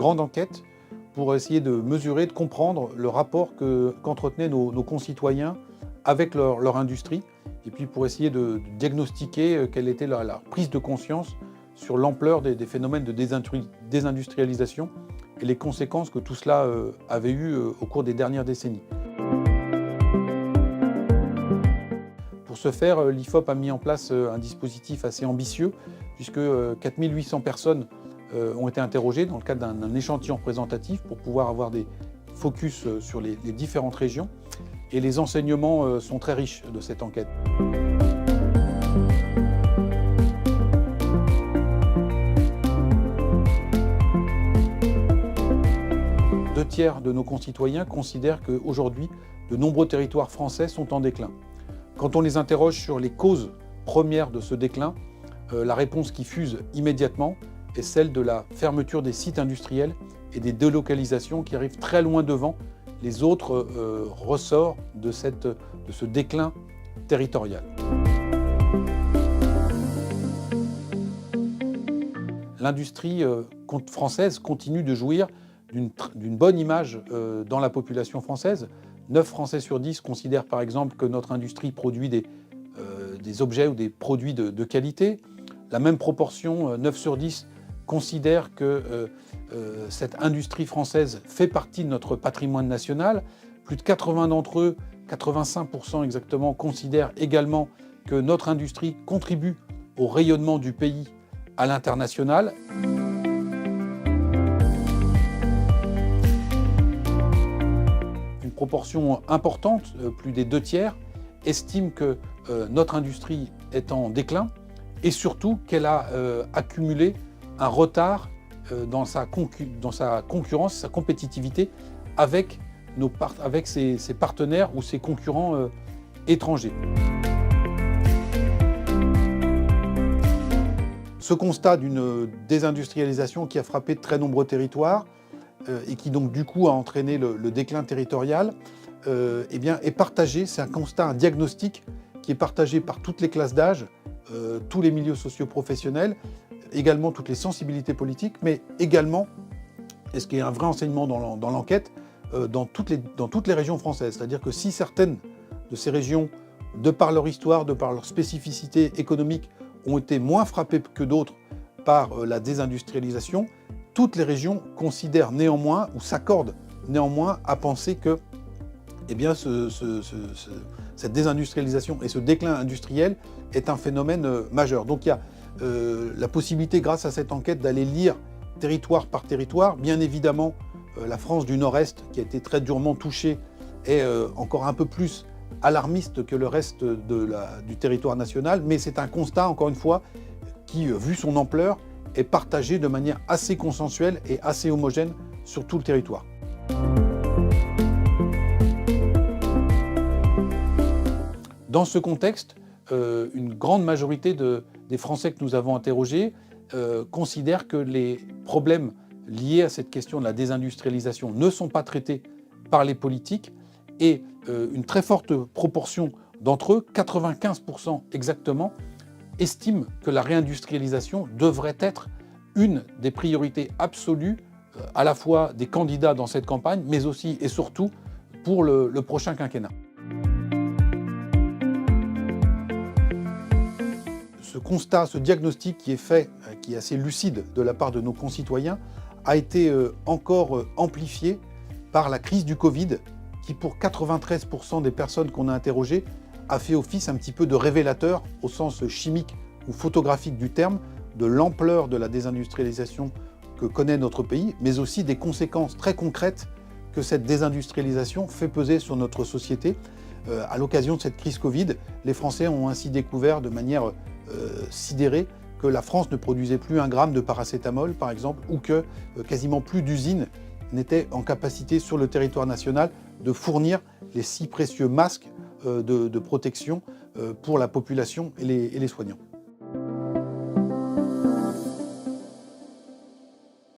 grande enquête pour essayer de mesurer, de comprendre le rapport qu'entretenaient nos concitoyens avec leur industrie, et puis pour essayer de diagnostiquer quelle était la prise de conscience sur l'ampleur des phénomènes de désindustrialisation et les conséquences que tout cela avait eues au cours des dernières décennies. Pour ce faire, l'IFOP a mis en place un dispositif assez ambitieux, puisque 4800 personnes ont été interrogées dans le cadre d'un échantillon représentatif pour pouvoir avoir des focus sur les différentes régions. Et les enseignements sont très riches de cette enquête. Deux tiers de nos concitoyens considèrent qu'aujourd'hui, de nombreux territoires français sont en déclin. Quand on les interroge sur les causes premières de ce déclin, la réponse qui fuse immédiatement est celle de la fermeture des sites industriels et des délocalisations qui arrivent très loin devant les autres ressorts de ce déclin territorial. L'industrie française continue de jouir d'une bonne image dans la population française. 9 Français sur 10 considèrent par exemple que notre industrie produit des objets ou des produits de qualité. La même proportion, 9 sur 10, considèrent que cette industrie française fait partie de notre patrimoine national. Plus de 80 d'entre eux, 85% exactement, considèrent également que notre industrie contribue au rayonnement du pays à l'international. Une proportion importante, plus des 2 tiers, estime que notre industrie est en déclin et surtout qu'elle a accumulé un retard dans sa concurrence, sa compétitivité avec ses partenaires ou ses concurrents étrangers. Ce constat d'une désindustrialisation qui a frappé de très nombreux territoires et qui donc du coup a entraîné le déclin territorial est partagé. C'est un constat, un diagnostic qui est partagé par toutes les classes d'âge, tous les milieux socio-professionnels, également toutes les sensibilités politiques, mais également, et ce qui est un vrai enseignement dans l'enquête, dans toutes les régions françaises. C'est-à-dire que si certaines de ces régions, de par leur histoire, de par leur spécificité économique, ont été moins frappées que d'autres par la désindustrialisation, toutes les régions considèrent néanmoins, ou s'accordent néanmoins à penser que cette désindustrialisation et ce déclin industriel est un phénomène majeur. Donc il y a la possibilité, grâce à cette enquête, d'aller lire territoire par territoire. Bien évidemment, la France du Nord-Est, qui a été très durement touchée, est encore un peu plus alarmiste que le reste du territoire national, mais c'est un constat, encore une fois, qui, vu son ampleur, est partagé de manière assez consensuelle et assez homogène sur tout le territoire. Dans ce contexte, une grande majorité des Français que nous avons interrogés considèrent que les problèmes liés à cette question de la désindustrialisation ne sont pas traités par les politiques et une très forte proportion d'entre eux, 95% exactement, estiment que la réindustrialisation devrait être une des priorités absolues à la fois des candidats dans cette campagne, mais aussi et surtout pour le prochain quinquennat. Ce constat, ce diagnostic qui est fait, qui est assez lucide de la part de nos concitoyens, a été encore amplifié par la crise du Covid, qui pour 93% des personnes qu'on a interrogées a fait office un petit peu de révélateur, au sens chimique ou photographique du terme, de l'ampleur de la désindustrialisation que connaît notre pays, mais aussi des conséquences très concrètes que cette désindustrialisation fait peser sur notre société. À l'occasion de cette crise Covid, les Français ont ainsi découvert de manière sidérée que la France ne produisait plus 1 gramme de paracétamol, par exemple, ou que quasiment plus d'usines n'étaient en capacité sur le territoire national de fournir les si précieux masques de protection pour la population et les soignants.